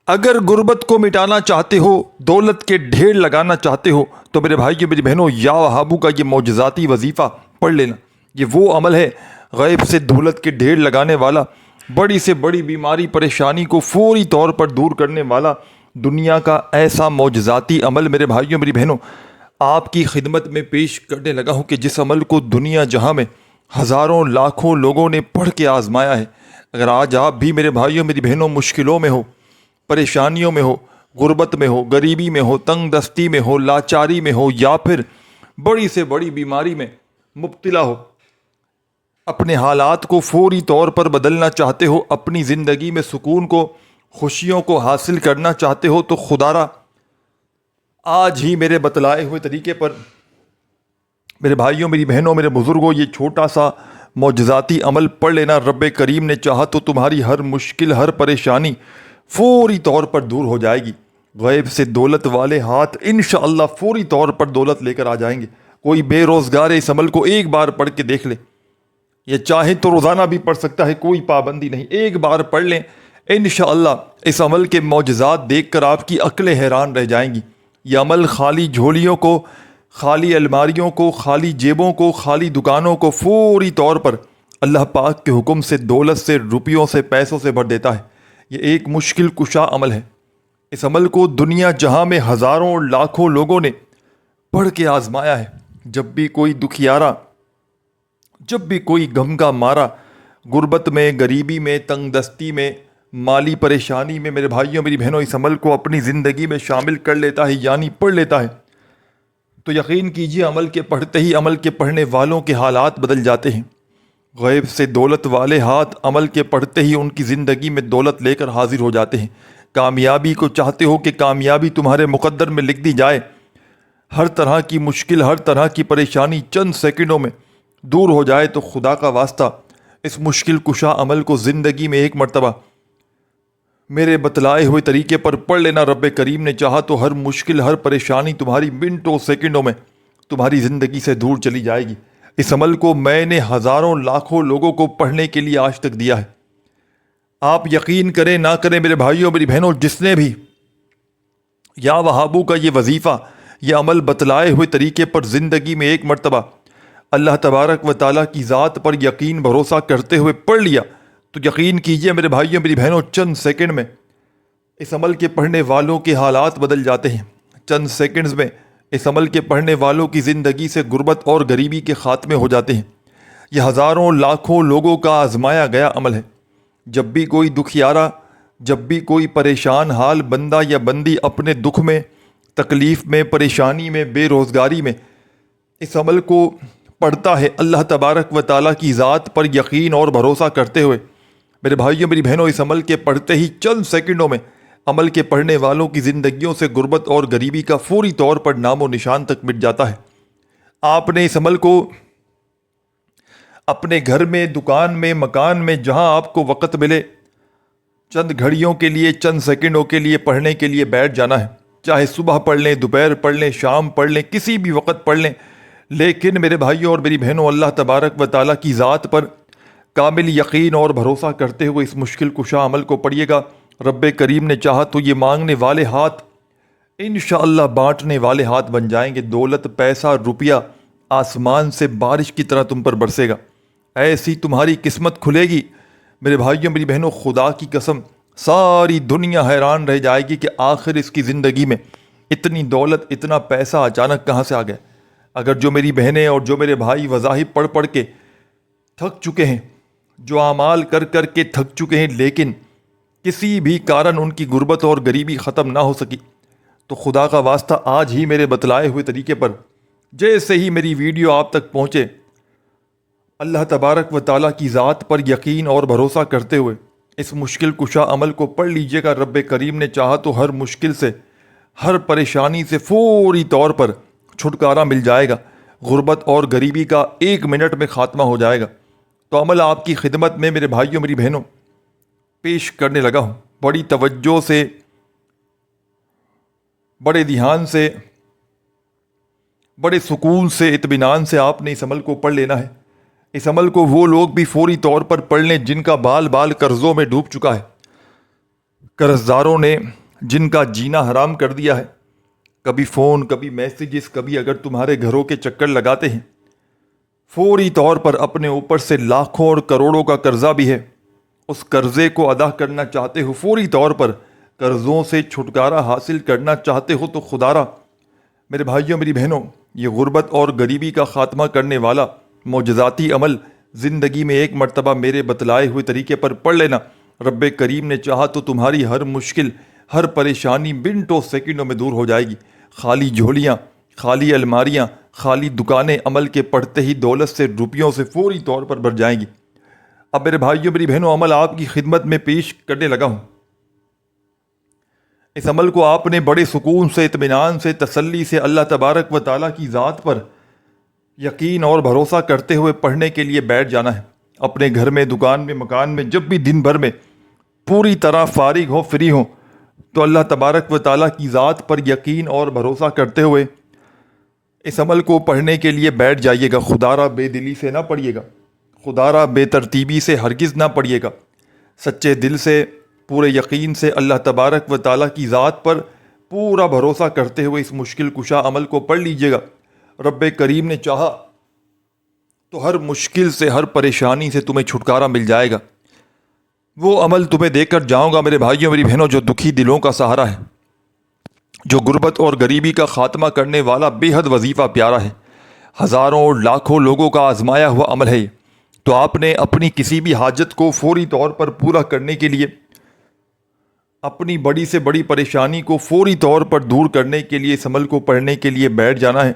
اگر غربت کو مٹانا چاہتے ہو، دولت کے ڈھیر لگانا چاہتے ہو، تو میرے بھائیو میری بہنوں، یا وہابو کا یہ معجزاتی وظیفہ پڑھ لینا۔ یہ وہ عمل ہے غیب سے دولت کے ڈھیر لگانے والا، بڑی سے بڑی بیماری پریشانی کو فوری طور پر دور کرنے والا، دنیا کا ایسا معجزاتی عمل میرے بھائیو میری بہنوں آپ کی خدمت میں پیش کرنے لگا ہوں کہ جس عمل کو دنیا جہاں میں ہزاروں لاکھوں لوگوں نے پڑھ کے آزمایا ہے۔ اگر آج آپ بھی میرے بھائیوں میری بہنوں مشکلوں میں ہو، پریشانیوں میں ہو، غربت میں ہو، غریبی میں ہو، تنگ دستی میں ہو، لاچاری میں ہو، یا پھر بڑی سے بڑی بیماری میں مبتلا ہو، اپنے حالات کو فوری طور پر بدلنا چاہتے ہو، اپنی زندگی میں سکون کو، خوشیوں کو حاصل کرنا چاہتے ہو، تو خدا را آج ہی میرے بتلائے ہوئے طریقے پر میرے بھائیوں میری بہنوں میرے بزرگوں یہ چھوٹا سا معجزاتی عمل پڑھ لینا۔ رب کریم نے چاہا تو تمہاری ہر مشکل، ہر پریشانی فوری طور پر دور ہو جائے گی۔ غیب سے دولت والے ہاتھ انشاءاللہ فوری طور پر دولت لے کر آ جائیں گے۔ کوئی بے روزگار اس عمل کو ایک بار پڑھ کے دیکھ لے، یہ چاہے تو روزانہ بھی پڑھ سکتا ہے، کوئی پابندی نہیں، ایک بار پڑھ لیں انشاءاللہ اس عمل کے معجزات دیکھ کر آپ کی عقلیں حیران رہ جائیں گی۔ یہ عمل خالی جھولیوں کو، خالی الماریوں کو، خالی جیبوں کو، خالی دکانوں کو فوری طور پر اللہ پاک کے حکم سے دولت سے، روپیوں سے، پیسوں سے بھر دیتا ہے۔ یہ ایک مشکل کشا عمل ہے۔ اس عمل کو دنیا جہاں میں ہزاروں لاکھوں لوگوں نے پڑھ کے آزمایا ہے۔ جب بھی کوئی دکھیارا، جب بھی کوئی غم کا مارا غربت میں، غریبی میں، تنگ دستی میں، مالی پریشانی میں، میرے بھائیوں میری بہنوں اس عمل کو اپنی زندگی میں شامل کر لیتا ہے، یعنی پڑھ لیتا ہے، تو یقین کیجیے عمل کے پڑھتے ہی عمل کے پڑھنے والوں کے حالات بدل جاتے ہیں۔ غیب سے دولت والے ہاتھ عمل کے پڑھتے ہی ان کی زندگی میں دولت لے کر حاضر ہو جاتے ہیں۔ کامیابی کو چاہتے ہو کہ کامیابی تمہارے مقدر میں لکھ دی جائے، ہر طرح کی مشکل، ہر طرح کی پریشانی چند سیکنڈوں میں دور ہو جائے، تو خدا کا واسطہ اس مشکل کشا عمل کو زندگی میں ایک مرتبہ میرے بتلائے ہوئے طریقے پر پڑھ لینا۔ رب کریم نے چاہا تو ہر مشکل، ہر پریشانی تمہاری منٹوں سیکنڈوں میں تمہاری زندگی سے دور چلی جائے گی۔ اس عمل کو میں نے ہزاروں لاکھوں لوگوں کو پڑھنے کے لیے آج تک دیا ہے۔ آپ یقین کریں نہ کریں میرے بھائیوں میری بہنوں، جس نے بھی یا وہابو کا یہ وظیفہ، یہ عمل بتلائے ہوئے طریقے پر زندگی میں ایک مرتبہ اللہ تبارک و تعالیٰ کی ذات پر یقین بھروسہ کرتے ہوئے پڑھ لیا، تو یقین کیجئے میرے بھائیوں میری بہنوں چند سیکنڈ میں اس عمل کے پڑھنے والوں کے حالات بدل جاتے ہیں۔ چند سیکنڈز میں اس عمل کے پڑھنے والوں کی زندگی سے غربت اور غریبی کے خاتمے ہو جاتے ہیں۔ یہ ہزاروں لاکھوں لوگوں کا آزمایا گیا عمل ہے۔ جب بھی کوئی دکھیارا، جب بھی کوئی پریشان حال بندہ یا بندی اپنے دکھ میں، تکلیف میں، پریشانی میں، بے روزگاری میں اس عمل کو پڑھتا ہے، اللہ تبارک و تعالیٰ کی ذات پر یقین اور بھروسہ کرتے ہوئے، میرے بھائیوں میری بہنوں اس عمل کے پڑھتے ہی چند سیکنڈوں میں عمل کے پڑھنے والوں کی زندگیوں سے غربت اور غریبی کا فوری طور پر نام و نشان تک مٹ جاتا ہے۔ آپ نے اس عمل کو اپنے گھر میں، دکان میں، مکان میں، جہاں آپ کو وقت ملے چند گھڑیوں کے لیے، چند سیکنڈوں کے لیے پڑھنے کے لیے بیٹھ جانا ہے۔ چاہے صبح پڑھ لیں، دوپہر پڑھ لیں، شام پڑھ لیں، کسی بھی وقت پڑھ لیں، لیکن میرے بھائیوں اور میری بہنوں اللہ تبارک و تعالیٰ کی ذات پر کامل یقین اور بھروسہ کرتے ہوئے اس مشکل کشا عمل کو پڑھیے گا۔ رب کریم نے چاہا تو یہ مانگنے والے ہاتھ انشاءاللہ بانٹنے والے ہاتھ بن جائیں گے۔ دولت، پیسہ، روپیہ آسمان سے بارش کی طرح تم پر برسے گا، ایسی تمہاری قسمت کھلے گی میرے بھائیوں میری بہنوں، خدا کی قسم ساری دنیا حیران رہ جائے گی کہ آخر اس کی زندگی میں اتنی دولت، اتنا پیسہ اچانک کہاں سے آ گیا۔ اگر جو میری بہنیں اور جو میرے بھائی وظائف پڑھ پڑھ کے تھک چکے ہیں، جو اعمال کر کر کے تھک چکے ہیں، لیکن کسی بھی کارن ان کی غربت اور غریبی ختم نہ ہو سکی، تو خدا کا واسطہ آج ہی میرے بتلائے ہوئے طریقے پر جیسے ہی میری ویڈیو آپ تک پہنچے، اللہ تبارک و تعالیٰ کی ذات پر یقین اور بھروسہ کرتے ہوئے اس مشکل کشا عمل کو پڑھ لیجئے گا۔ رب کریم نے چاہا تو ہر مشکل سے، ہر پریشانی سے فوری طور پر چھٹکارا مل جائے گا، غربت اور غریبی کا 1 منٹ میں خاتمہ ہو جائے گا۔ تو عمل آپ کی خدمت میں میرے بھائیوں میری بہنوں پیش کرنے لگا ہوں۔ بڑی توجہ سے، بڑے دھیان سے، بڑے سکون سے، اطمینان سے آپ نے اس عمل کو پڑھ لینا ہے۔ اس عمل کو وہ لوگ بھی فوری طور پر پڑھ لیں جن کا بال بال قرضوں میں ڈوب چکا ہے، قرضداروں نے جن کا جینا حرام کر دیا ہے، کبھی فون، کبھی میسیجز، کبھی اگر تمہارے گھروں کے چکر لگاتے ہیں، فوری طور پر اپنے اوپر سے لاکھوں اور کروڑوں کا قرضہ بھی ہے، اس قرضے کو ادا کرنا چاہتے ہو، فوری طور پر قرضوں سے چھٹکارا حاصل کرنا چاہتے ہو، تو خدا را میرے بھائیوں، میری بہنوں، یہ غربت اور غریبی کا خاتمہ کرنے والا معجزاتی عمل زندگی میں ایک مرتبہ میرے بتلائے ہوئے طریقے پر پڑھ لینا۔ رب کریم نے چاہا تو تمہاری ہر مشکل، ہر پریشانی منٹوں سیکنڈوں میں دور ہو جائے گی۔ خالی جھولیاں، خالی الماریاں، خالی دکانیں عمل کے پڑھتے ہی دولت سے، روپیوں سے فوری طور پر بھر جائیں گی۔ اب میرے بھائیوں، میری بہنوں، عمل آپ کی خدمت میں پیش کرنے لگا ہوں۔ اس عمل کو آپ نے بڑے سکون سے، اطمینان سے، تسلی سے اللہ تبارک و تعالیٰ کی ذات پر یقین اور بھروسہ کرتے ہوئے پڑھنے کے لیے بیٹھ جانا ہے۔ اپنے گھر میں، دکان میں، مکان میں، جب بھی دن بھر میں پوری طرح فارغ ہو، فری ہو، تو اللہ تبارک و تعالیٰ کی ذات پر یقین اور بھروسہ کرتے ہوئے اس عمل کو پڑھنے کے لیے بیٹھ جائیے گا۔ خدا را بے دلی سے نہ پڑھیے گا، خدا را بے ترتیبی سے ہرگز نہ پڑھیے گا، سچے دل سے، پورے یقین سے اللہ تبارک و تعالیٰ کی ذات پر پورا بھروسہ کرتے ہوئے اس مشکل کشا عمل کو پڑھ لیجئے گا۔ رب کریم نے چاہا تو ہر مشکل سے، ہر پریشانی سے تمہیں چھٹکارا مل جائے گا۔ وہ عمل تمہیں دے کر جاؤں گا میرے بھائیوں، میری بہنوں، جو دکھی دلوں کا سہارا ہے، جو غربت اور غریبی کا خاتمہ کرنے والا بے حد وظیفہ پیارا ہے، ہزاروں اور لاکھوں لوگوں کا آزمایا ہوا عمل ہے یہ۔ تو آپ نے اپنی کسی بھی حاجت کو فوری طور پر پورا کرنے کے لیے، اپنی بڑی سے بڑی پریشانی کو فوری طور پر دور کرنے کے لیے اس عمل کو پڑھنے کے لیے بیٹھ جانا ہے۔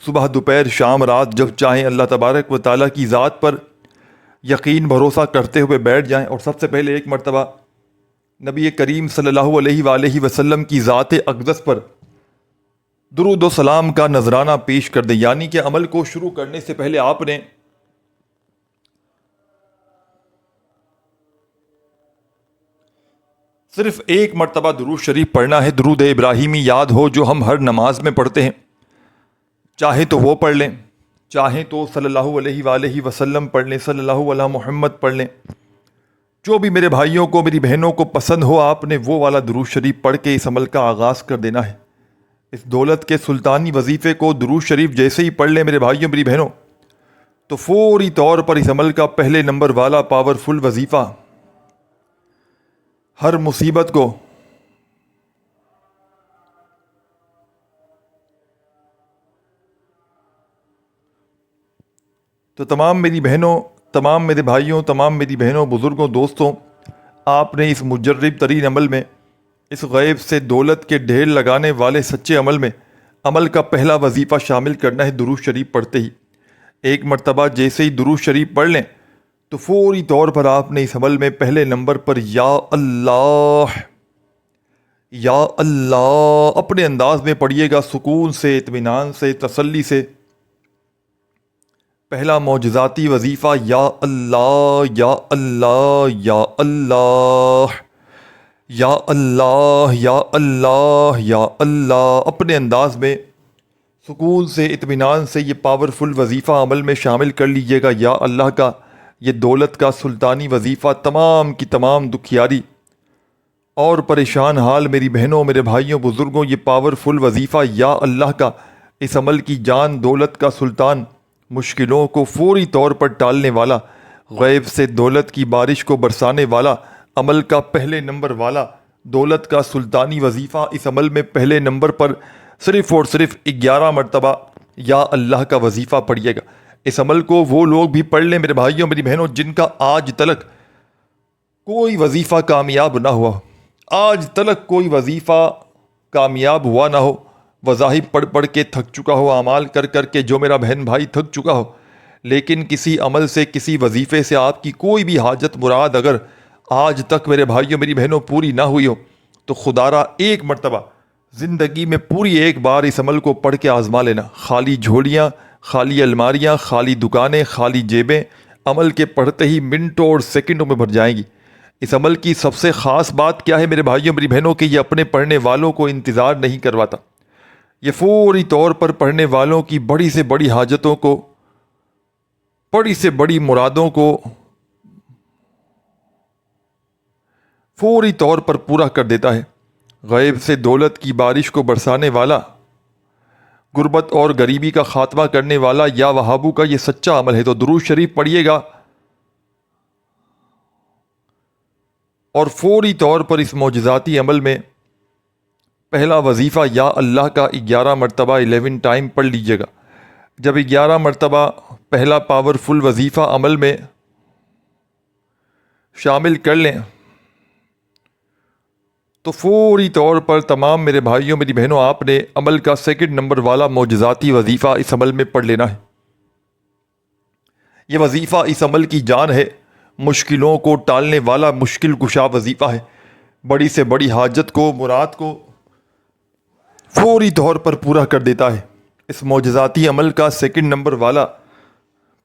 صبح، دوپہر، شام، رات، جب چاہیں اللہ تبارک و تعالیٰ کی ذات پر یقین بھروسہ کرتے ہوئے بیٹھ جائیں، اور سب سے پہلے ایک مرتبہ نبی کریم صلی اللہ علیہ وآلہ وسلم کی ذات اقدس پر درود و سلام کا نذرانہ پیش کر دیں۔ یعنی کہ عمل کو شروع کرنے سے پہلے آپ نے صرف ایک مرتبہ درود شریف پڑھنا ہے، درود ابراہیمی یاد ہو جو ہم ہر نماز میں پڑھتے ہیں، چاہے تو وہ پڑھ لیں، چاہیں تو صلی اللہ علیہ وآلہ وسلم پڑھ لیں، صلی اللہ علیہ محمد پڑھ لیں، جو بھی میرے بھائیوں کو، میری بہنوں کو پسند ہو، آپ نے وہ والا درود شریف پڑھ کے اس عمل کا آغاز کر دینا ہے۔ اس دولت کے سلطانی وظیفے کو درود شریف جیسے ہی پڑھ لیں میرے بھائیوں، میری بہنوں، تو فوری طور پر اس عمل کا پہلے نمبر والا پاورفل وظیفہ ہر مصیبت کو، تو تمام میری بہنوں، تمام میرے بھائیوں، تمام میری بہنوں، بزرگوں، دوستوں، آپ نے اس مجرب ترین عمل میں، اس غیب سے دولت کے ڈھیر لگانے والے سچے عمل میں، عمل کا پہلا وظیفہ شامل کرنا ہے درود شریف پڑھتے ہی۔ ایک مرتبہ جیسے ہی درود شریف پڑھ لیں تو فوری طور پر آپ نے اس عمل میں پہلے نمبر پر یا اللہ، یا اللہ اپنے انداز میں پڑھیے گا، سکون سے، اطمینان سے، تسلی سے۔ پہلا معجزاتی وظیفہ یا اللہ، یا اللہ، یا اللہ، یا اللہ، یا اللہ، یا اللہ، اپنے انداز میں سکون سے، اطمینان سے یہ پاورفل وظیفہ عمل میں شامل کر لیجئے گا۔ یا اللہ کا یہ دولت کا سلطانی وظیفہ تمام کی تمام دکھیاری اور پریشان حال میری بہنوں، میرے بھائیوں، بزرگوں، یہ پاورفل وظیفہ یا اللہ کا، اس عمل کی جان، دولت کا سلطان، مشکلوں کو فوری طور پر ٹالنے والا، غیب سے دولت کی بارش کو برسانے والا، عمل کا پہلے نمبر والا دولت کا سلطانی وظیفہ، اس عمل میں پہلے نمبر پر صرف اور صرف 11 مرتبہ یا اللہ کا وظیفہ پڑھیے گا۔ اس عمل کو وہ لوگ بھی پڑھ لیں میرے بھائیوں، میری بہنوں، جن کا آج تلک کوئی وظیفہ کامیاب نہ ہوا، آج تلک کوئی وظیفہ کامیاب ہوا نہ ہو، وظائف پڑھ پڑھ کے تھک چکا ہو، اعمال کر کر کے جو میرا بہن بھائی تھک چکا ہو، لیکن کسی عمل سے، کسی وظیفے سے آپ کی کوئی بھی حاجت مراد اگر آج تک میرے بھائیوں، میری بہنوں پوری نہ ہوئی ہو، تو خدا را ایک مرتبہ زندگی میں پوری ایک بار اس عمل کو پڑھ کے آزما لینا۔ خالی جھولیاں، خالی الماریاں، خالی دکانیں، خالی جیبیں عمل کے پڑھتے ہی منٹوں اور سیکنڈوں میں بھر جائیں گی۔ اس عمل کی سب سے خاص بات کیا ہے میرے بھائیوں، میری بہنوں، کہ یہ اپنے پڑھنے والوں کو انتظار نہیں کرواتا، یہ فوری طور پر پڑھنے والوں کی بڑی سے بڑی حاجتوں کو، بڑی سے بڑی مرادوں کو فوری طور پر پورا کر دیتا ہے۔ غیب سے دولت کی بارش کو برسانے والا، غربت اور غریبی کا خاتمہ کرنے والا یا وہابو کا یہ سچا عمل ہے۔ تو درود شریف پڑھیے گا اور فوری طور پر اس معجزاتی عمل میں پہلا وظیفہ یا اللہ کا 11 مرتبہ 11 ٹائم پڑھ لیجیے گا۔ جب 11 مرتبہ پہلا پاورفل وظیفہ عمل میں شامل کر لیں تو فوری طور پر تمام میرے بھائیوں میری بہنوں آپ نے عمل کا سیکنڈ نمبر والا معجزاتی وظیفہ اس عمل میں پڑھ لینا ہے۔ یہ وظیفہ اس عمل کی جان ہے، مشکلوں کو ٹالنے والا مشکل کشا وظیفہ ہے۔ بڑی سے بڑی حاجت کو، مراد کو فوری طور پر پورا کر دیتا ہے۔ اس معجزاتی عمل کا سیکنڈ نمبر والا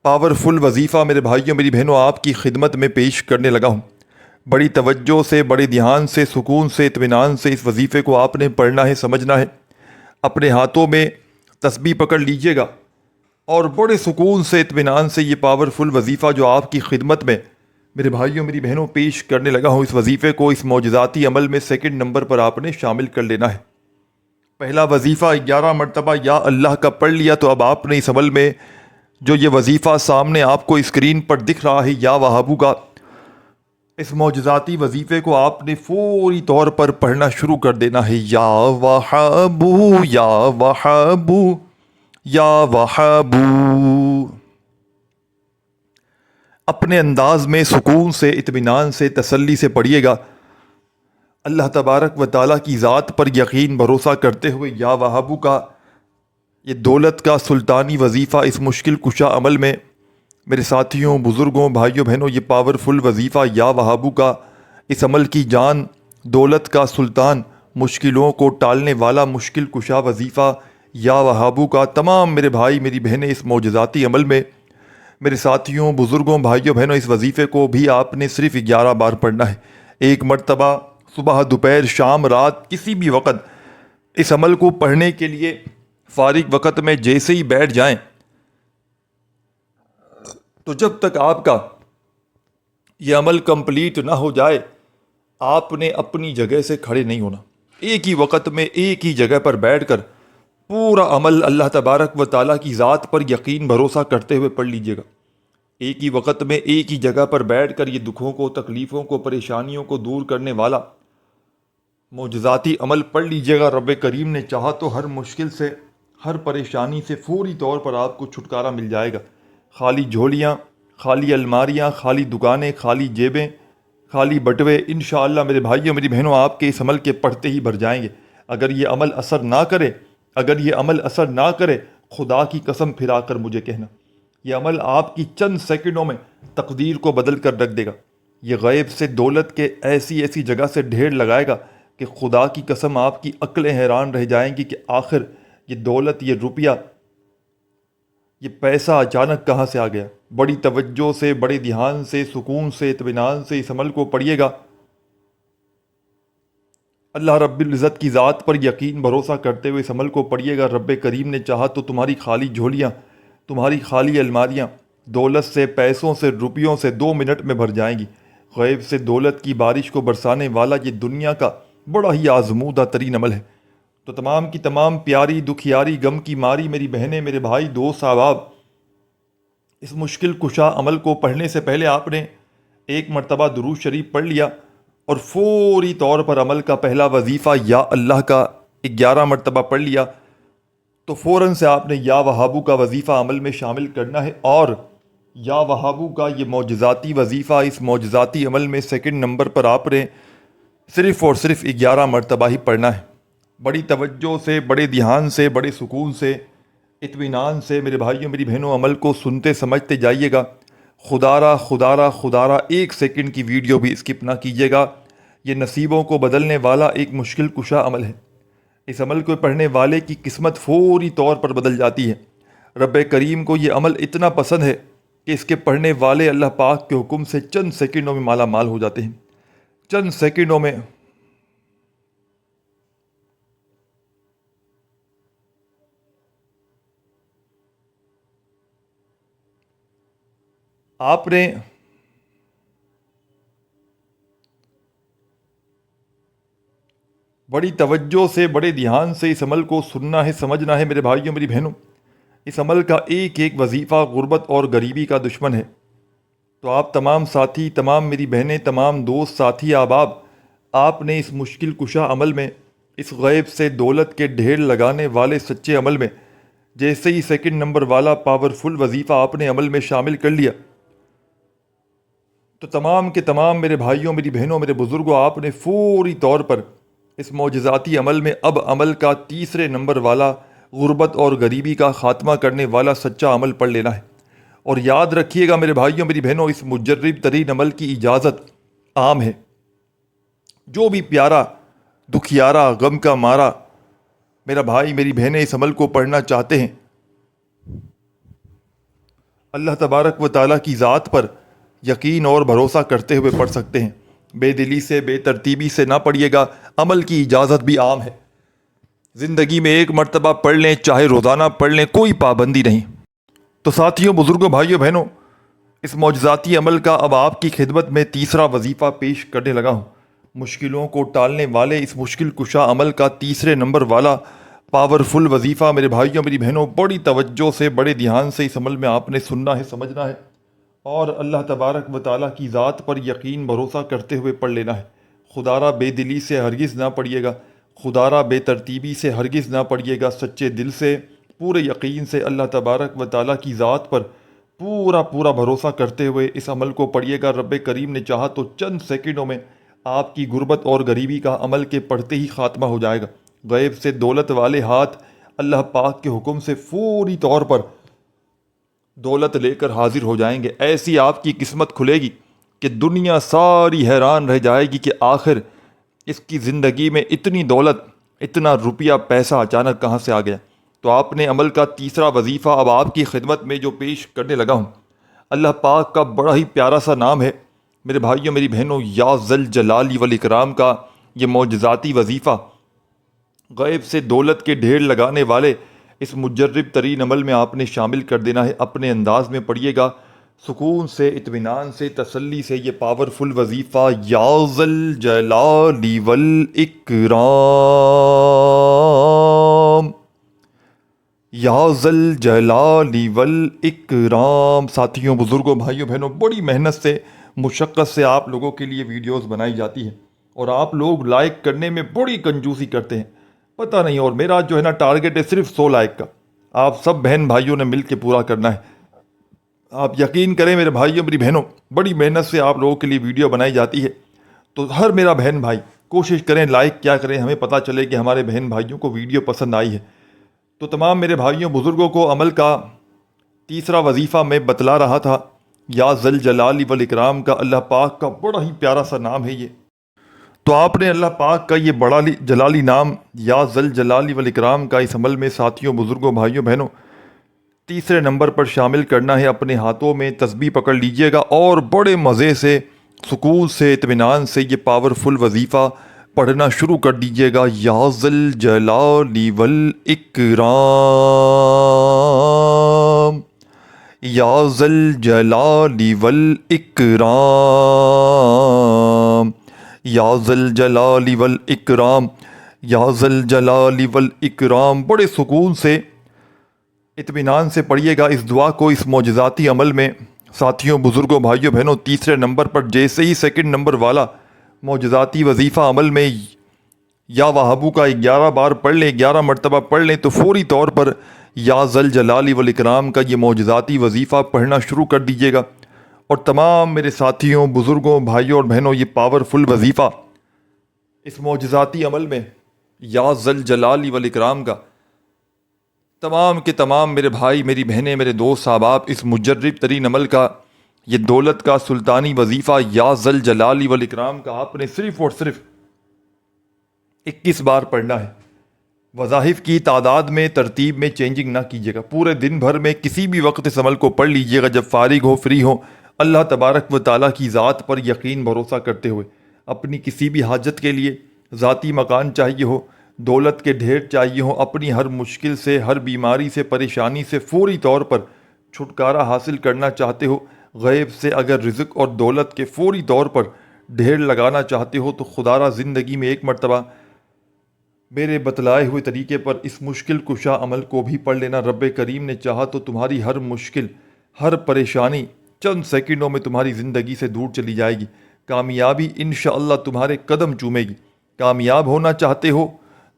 پاورفل وظیفہ میرے بھائیوں میری بہنوں آپ کی خدمت میں پیش کرنے لگا ہوں۔ بڑی توجہ سے، بڑے دھیان سے، سکون سے، اطمینان سے اس وظیفے کو آپ نے پڑھنا ہے، سمجھنا ہے۔ اپنے ہاتھوں میں تسبیح پکڑ لیجئے گا اور بڑے سکون سے، اطمینان سے یہ پاورفل وظیفہ جو آپ کی خدمت میں میرے بھائیوں میری بہنوں پیش کرنے لگا ہوں، اس وظیفے کو اس معجزاتی عمل میں سیکنڈ نمبر پر آپ نے شامل کر لینا ہے۔ پہلا وظیفہ 11 مرتبہ یا اللہ کا پڑھ لیا تو اب آپ نے اس عمل میں جو یہ وظیفہ سامنے آپ کو اسکرین پر دکھ رہا ہے یا وہابو کا، اس معجزاتی وظیفے کو آپ نے فوری طور پر پڑھنا شروع کر دینا ہے۔ یا وہابو یا وہابو یا وہابو، اپنے انداز میں سکون سے، اطمینان سے، تسلی سے پڑھیے گا، اللہ تبارک و تعالیٰ کی ذات پر یقین بھروسہ کرتے ہوئے۔ یا وہابو کا یہ دولت کا سلطانی وظیفہ اس مشکل کشا عمل میں میرے ساتھیوں، بزرگوں، بھائیوں بہنوں، یہ پاورفل وظیفہ یا وہابو کا اس عمل کی جان، دولت کا سلطان، مشکلوں کو ٹالنے والا مشکل کشا وظیفہ یا وہابو کا تمام میرے بھائی میری بہنیں اس معجزاتی عمل میں میرے ساتھیوں، بزرگوں، بھائیوں بہنوں، اس وظیفے کو بھی آپ نے صرف 11 بار پڑھنا ہے۔ ایک مرتبہ صبح، دوپہر، شام، رات، کسی بھی وقت اس عمل کو پڑھنے کے لیے فارغ وقت میں جیسے ہی بیٹھ جائیں تو جب تک آپ کا یہ عمل کمپلیٹ نہ ہو جائے آپ نے اپنی جگہ سے کھڑے نہیں ہونا۔ ایک ہی وقت میں ایک ہی جگہ پر بیٹھ کر پورا عمل اللہ تبارک و تعالیٰ کی ذات پر یقین بھروسہ کرتے ہوئے پڑھ لیجئے گا۔ ایک ہی وقت میں ایک ہی جگہ پر بیٹھ کر یہ دکھوں کو، تکلیفوں کو، پریشانیوں کو دور کرنے والا معجزاتی عمل پڑھ لیجئے گا۔ رب کریم نے چاہا تو ہر مشکل سے، ہر پریشانی سے فوری طور پر آپ کو چھٹکارا مل جائے گا۔ خالی جھولیاں، خالی الماریاں، خالی دکانیں، خالی جیبیں، خالی بٹوے انشاءاللہ میرے بھائیوں میری بہنوں آپ کے اس عمل کے پڑھتے ہی بھر جائیں گے۔ اگر یہ عمل اثر نہ کرے، اگر یہ عمل اثر نہ کرے، خدا کی قسم پھرا کر مجھے کہنا، یہ عمل آپ کی چند سیکنڈوں میں تقدیر کو بدل کر رکھ دے گا۔ یہ غیب سے دولت کے ایسی ایسی جگہ سے ڈھیر لگائے گا کہ خدا کی قسم آپ کی عقلیں حیران رہ جائیں گی کہ آخر یہ دولت، یہ روپیہ، یہ پیسہ اچانک کہاں سے آ گیا۔ بڑی توجہ سے، بڑے دھیان سے، سکون سے، اطمینان سے اس عمل کو پڑھیے گا۔ اللہ رب العزت کی ذات پر یقین بھروسہ کرتے ہوئے اس عمل کو پڑھیے گا۔ رب کریم نے چاہا تو تمہاری خالی جھولیاں، تمہاری خالی الماریاں دولت سے، پیسوں سے، روپیوں سے 2 منٹ میں بھر جائیں گی۔ غیب سے دولت کی بارش کو برسانے والا یہ دنیا کا بڑا ہی آزمودہ ترین عمل ہے۔ تو تمام کی تمام پیاری، دکھیاری، غم کی ماری میری بہنیں، میرے بھائی، دوست، احباب، اس مشکل کشا عمل کو پڑھنے سے پہلے آپ نے ایک مرتبہ درود شریف پڑھ لیا اور فوری طور پر عمل کا پہلا وظیفہ یا اللہ کا 11 مرتبہ پڑھ لیا تو فوراً سے آپ نے یا وہابو کا وظیفہ عمل میں شامل کرنا ہے اور یا وہابو کا یہ معجزاتی وظیفہ اس معجزاتی عمل میں سیکنڈ نمبر پر آپ نے صرف اور صرف 11 مرتبہ ہی پڑھنا ہے۔ بڑی توجہ سے، بڑے دھیان سے، بڑے سکون سے، اطمینان سے میرے بھائیوں میری بہنوں عمل کو سنتے سمجھتے جائیے گا۔ خدارا خدارا خدارا ایک سیکنڈ کی ویڈیو بھی اسکپ نہ کیجیے گا۔ یہ نصیبوں کو بدلنے والا ایک مشکل کشا عمل ہے۔ اس عمل کو پڑھنے والے کی قسمت فوری طور پر بدل جاتی ہے۔ رب کریم کو یہ عمل اتنا پسند ہے کہ اس کے پڑھنے والے اللہ پاک کے حکم سے چند سیکنڈوں میں مالا مال ہو جاتے ہیں۔ چند سیکنڈوں میں آپ نے بڑی توجہ سے بڑے دھیان سے اس عمل کو سننا ہے، سمجھنا ہے میرے بھائیوں میری بہنوں۔ اس عمل کا ایک ایک وظیفہ غربت اور غریبی کا دشمن ہے۔ تو آپ تمام ساتھی، تمام میری بہنیں، تمام دوست ساتھی احباب، آپ نے اس مشکل کشا عمل میں، اس غیب سے دولت کے ڈھیر لگانے والے سچے عمل میں، جیسے ہی سیکنڈ نمبر والا پاورفل وظیفہ آپ نے عمل میں شامل کر لیا، تو تمام کے تمام میرے بھائیوں میری بہنوں میرے بزرگوں، آپ نے فوری طور پر اس معجزاتی عمل میں اب عمل کا تیسرے نمبر والا غربت اور غریبی کا خاتمہ کرنے والا سچا عمل پڑھ لینا ہے۔ اور یاد رکھیے گا میرے بھائیوں میری بہنوں، اس مجرب ترین عمل کی اجازت عام ہے۔ جو بھی پیارا، دکھیارا، غم کا مارا میرا بھائی میری بہنیں اس عمل کو پڑھنا چاہتے ہیں، اللہ تبارک و تعالیٰ کی ذات پر یقین اور بھروسہ کرتے ہوئے پڑھ سکتے ہیں۔ بے دلی سے، بے ترتیبی سے نہ پڑھیے گا، عمل کی اجازت بھی عام ہے۔ زندگی میں ایک مرتبہ پڑھ لیں، چاہے روزانہ پڑھ لیں، کوئی پابندی نہیں۔ تو ساتھیوں، بزرگوں، بھائیوں، بہنوں، اس معجزاتی عمل کا اب آپ کی خدمت میں تیسرا وظیفہ پیش کرنے لگا ہوں۔ مشکلوں کو ٹالنے والے اس مشکل کشا عمل کا تیسرے نمبر والا پاورفل وظیفہ میرے بھائیوں میری بہنوں، بڑی توجہ سے بڑے دھیان سے اس عمل میں آپ نے سننا ہے، سمجھنا ہے، اور اللہ تبارک و تعالیٰ کی ذات پر یقین بھروسہ کرتے ہوئے پڑھ لینا ہے۔ خدارہ بے دلی سے ہرگز نہ پڑھیے گا، خدارہ بے ترتیبی سے ہرگز نہ پڑھیے گا، سچے دل سے، پورے یقین سے اللہ تبارک و تعالیٰ کی ذات پر پورا بھروسہ کرتے ہوئے اس عمل کو پڑھیے گا۔ رب کریم نے چاہا تو چند سیکنڈوں میں آپ کی غربت اور غریبی کا عمل کے پڑھتے ہی خاتمہ ہو جائے گا۔ غیب سے دولت والے ہاتھ اللہ پاک کے حکم سے فوری طور پر دولت لے کر حاضر ہو جائیں گے۔ ایسی آپ کی قسمت کھلے گی کہ دنیا ساری حیران رہ جائے گی کہ آخر اس کی زندگی میں اتنی دولت، اتنا روپیہ پیسہ اچانک کہاں سے آ گیا۔ تو آپ نے عمل کا تیسرا وظیفہ اب آپ کی خدمت میں جو پیش کرنے لگا ہوں، اللہ پاک کا بڑا ہی پیارا سا نام ہے میرے بھائیوں میری بہنوں، یا ذل جلال والاکرام کا یہ معجزاتی وظیفہ غیب سے دولت کے ڈھیر لگانے والے اس مجرب ترین عمل میں آپ نے شامل کر دینا ہے۔ اپنے انداز میں پڑھیے گا، سکون سے، اطمینان سے، تسلی سے، یہ پاورفل وظیفہ، یا ذل جلال والاکرام، یا ذل جلال والاکرام۔ ساتھیوں، بزرگوں، بھائیوں، بہنوں، بڑی محنت سے، مشقت سے آپ لوگوں کے لیے ویڈیوز بنائی جاتی ہیں، اور آپ لوگ لائک کرنے میں بڑی کنجوسی کرتے ہیں، پتہ نہیں، اور میرا جو ہے نا ٹارگٹ ہے صرف 100 لائک کا۔ آپ سب بہن بھائیوں نے مل کے پورا کرنا ہے۔ آپ یقین کریں میرے بھائیوں میری بہنوں، بڑی محنت سے آپ لوگوں کے لیے ویڈیو بنائی جاتی ہے، تو ہر میرا بہن بھائی کوشش کریں، لائک کیا کریں، ہمیں پتہ چلے کہ ہمارے بہن بھائیوں کو ویڈیو پسند آئی ہے۔ تو تمام میرے بھائیوں بزرگوں کو عمل کا تیسرا وظیفہ میں بتلا رہا تھا، یا ذل جلال والاکرام کا اللہ پاک کا بڑا ہی پیارا سا نام ہے یہ۔ تو آپ نے اللہ پاک کا یہ بڑا جلالی نام، یا ذل جلال والاکرام کا اس عمل میں ساتھیوں، بزرگوں، بھائیوں، بہنوں، تیسرے نمبر پر شامل کرنا ہے۔ اپنے ہاتھوں میں تسبیح پکڑ لیجئے گا اور بڑے مزے سے، سکون سے، اطمینان سے یہ پاورفل وظیفہ پڑھنا شروع کر دیجئے گا۔ یا ذل جلال والاکرام، یا ذل جلال والاکرام، یا ذل جلال والاکرام، یا ذل جلال والاکرام۔ بڑے سکون سے، اطمینان سے پڑھیے گا اس دعا کو اس معجزاتی عمل میں۔ ساتھیوں، بزرگوں، بھائیوں، بہنوں، تیسرے نمبر پر جیسے ہی سیکنڈ نمبر والا معجزاتی وظیفہ عمل میں یا وہابو کا 11 بار پڑھ لیں، 11 مرتبہ پڑھ لیں، تو فوری طور پر یا ذل جلال والاکرام کا یہ معجزاتی وظیفہ پڑھنا شروع کر دیجیے گا۔ اور تمام میرے ساتھیوں، بزرگوں، بھائیوں اور بہنوں، یہ پاورفل وظیفہ اس معجزاتی عمل میں یا ذل جلال والاکرام کا تمام کے تمام میرے بھائی، میری بہنیں، میرے دوست احباب، اس مجرب ترین عمل کا یہ دولت کا سلطانی وظیفہ یا ذل جلال والاکرام کا آپ نے صرف اور صرف 21 بار پڑھنا ہے۔ وظائف کی تعداد میں، ترتیب میں چینجنگ نہ کیجیے گا۔ پورے دن بھر میں کسی بھی وقت اس عمل کو پڑھ لیجیے گا، جب فارغ ہو، فری ہو، اللہ تبارک و تعالیٰ کی ذات پر یقین بھروسہ کرتے ہوئے، اپنی کسی بھی حاجت کے لیے، ذاتی مکان چاہیے ہو، دولت کے ڈھیر چاہیے ہو، اپنی ہر مشکل سے، ہر بیماری سے، پریشانی سے فوری طور پر چھٹکارا حاصل کرنا چاہتے ہو، غیب سے اگر رزق اور دولت کے فوری طور پر ڈھیر لگانا چاہتے ہو، تو خدا را زندگی میں ایک مرتبہ میرے بتلائے ہوئے طریقے پر اس مشکل کشا عمل کو بھی پڑھ لینا۔ رب کریم نے چاہا تو تمہاری ہر مشکل، ہر پریشانی چند سیکنڈوں میں تمہاری زندگی سے دور چلی جائے گی۔ کامیابی انشاءاللہ تمہارے قدم چومے گی۔ کامیاب ہونا چاہتے ہو،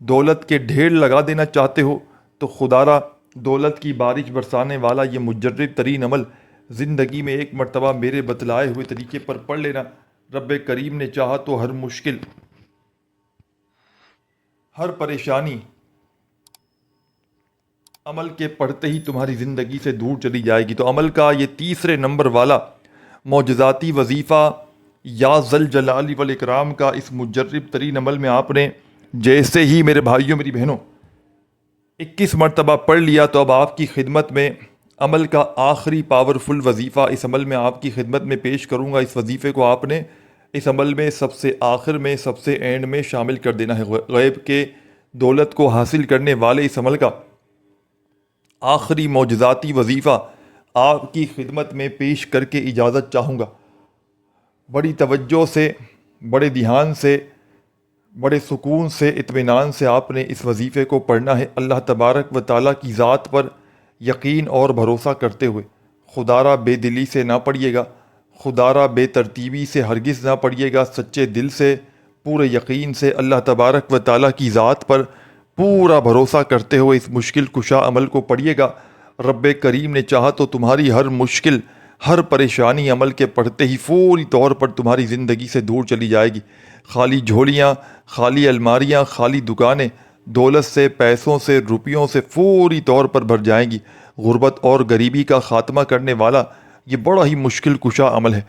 دولت کے ڈھیر لگا دینا چاہتے ہو، تو خدا را دولت کی بارش برسانے والا یہ مجرب ترین عمل زندگی میں ایک مرتبہ میرے بتلائے ہوئے طریقے پر پڑھ لینا۔ رب کریم نے چاہا تو ہر مشکل، ہر پریشانی عمل کے پڑھتے ہی تمہاری زندگی سے دور چلی جائے گی۔ تو عمل کا یہ تیسرے نمبر والا معجزاتی وظیفہ یا ذل جلال والاکرام کا اس مجرب ترین عمل میں آپ نے جیسے ہی میرے بھائیوں میری بہنوں 21 مرتبہ پڑھ لیا، تو اب آپ کی خدمت میں عمل کا آخری پاورفل وظیفہ اس عمل میں آپ کی خدمت میں پیش کروں گا۔ اس وظیفے کو آپ نے اس عمل میں سب سے آخر میں، سب سے اینڈ میں شامل کر دینا ہے۔ غیب کے دولت کو حاصل کرنے والے اس عمل کا آخری معجزاتی وظیفہ آپ کی خدمت میں پیش کر کے اجازت چاہوں گا۔ بڑی توجہ سے، بڑے دھیان سے، بڑے سکون سے، اطمینان سے آپ نے اس وظیفے کو پڑھنا ہے، اللہ تبارک و تعالیٰ کی ذات پر یقین اور بھروسہ کرتے ہوئے۔ خدا را بے دلی سے نہ پڑھیے گا، خدا را بے ترتیبی سے ہرگز نہ پڑھیے گا، سچے دل سے، پورے یقین سے، اللہ تبارک و تعالیٰ کی ذات پر پورا بھروسہ کرتے ہوئے اس مشکل کشا عمل کو پڑھیے گا۔ رب کریم نے چاہا تو تمہاری ہر مشکل، ہر پریشانی عمل کے پڑھتے ہی فوری طور پر تمہاری زندگی سے دور چلی جائے گی۔ خالی جھولیاں، خالی الماریاں، خالی دکانیں دولت سے، پیسوں سے، روپیوں سے فوری طور پر بھر جائیں گی۔ غربت اور غریبی کا خاتمہ کرنے والا یہ بڑا ہی مشکل کشا عمل ہے۔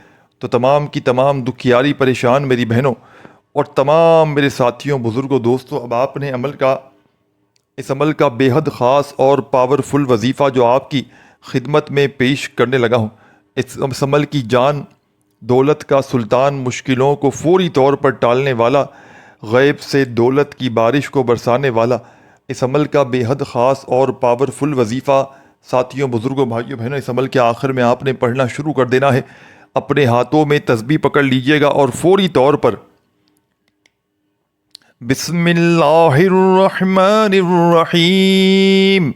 تو تمام کی تمام دکھیاری پریشان میری بہنوں اور تمام میرے ساتھیوں، بزرگوں، دوستوں، اب آپ نے اس عمل کا بے حد خاص اور پاورفل وظیفہ جو آپ کی خدمت میں پیش کرنے لگا ہوں، اس عمل کی جان دولت کا سلطان، مشکلوں کو فوری طور پر ٹالنے والا، غیب سے دولت کی بارش کو برسانے والا، اس عمل کا بے حد خاص اور پاورفل وظیفہ ساتھیوں، بزرگوں، بھائیوں، بہنوں، اس عمل کے آخر میں آپ نے پڑھنا شروع کر دینا ہے۔ اپنے ہاتھوں میں تسبیح پکڑ لیجئے گا اور فوری طور پر بسم اللہ الرحمن الرحیم،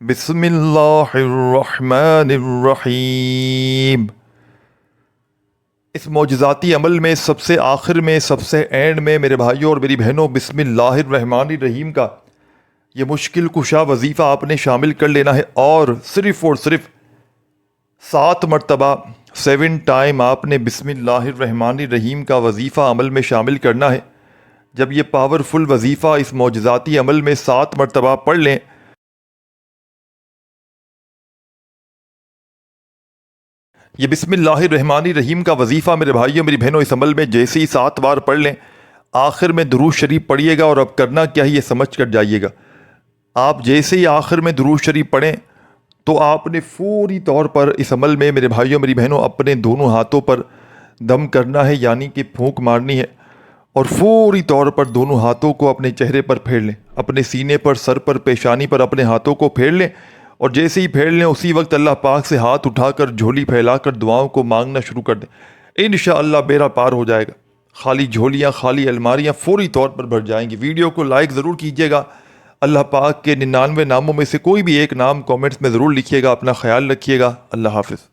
بسم اللہ الرحمن الرحیم، اس معجزاتی عمل میں سب سے آخر میں، سب سے اینڈ میں میرے بھائیوں اور میری بہنوں بسم اللہ الرحمن الرحیم کا یہ مشکل کشا وظیفہ آپ نے شامل کر لینا ہے، اور صرف 7 مرتبہ 7 ٹائم آپ نے بسم اللہ الرحمن الرحیم کا وظیفہ عمل میں شامل کرنا ہے۔ جب یہ پاورفل وظیفہ اس معجزاتی عمل میں 7 مرتبہ پڑھ لیں، یہ بسم اللہ الرحمن الرحیم کا وظیفہ میرے بھائیوں میری بہنوں اس عمل میں جیسے ہی 7 بار پڑھ لیں، آخر میں درود شریف پڑھیے گا، اور اب کرنا کیا ہے یہ سمجھ کر جائیے گا۔ آپ جیسے ہی آخر میں درود شریف پڑھیں تو آپ نے فوری طور پر اس عمل میں میرے بھائیوں میری بہنوں اپنے دونوں ہاتھوں پر دم کرنا ہے، یعنی کہ پھونک مارنی ہے، اور فوری طور پر دونوں ہاتھوں کو اپنے چہرے پر پھیر لیں، اپنے سینے پر، سر پر، پیشانی پر اپنے ہاتھوں کو پھیر لیں، اور جیسے ہی پھیر لیں اسی وقت اللہ پاک سے ہاتھ اٹھا کر جھولی پھیلا کر دعاؤں کو مانگنا شروع کر دیں۔ انشاءاللہ بیڑا پار ہو جائے گا، خالی جھولیاں، خالی الماریاں فوری طور پر بھر جائیں گی۔ ویڈیو کو لائک ضرور کیجیے گا، اللہ پاک کے 99 ناموں میں سے کوئی بھی ایک نام کامنٹس میں ضرور لکھیے گا۔ اپنا خیال رکھیے گا، اللہ حافظ۔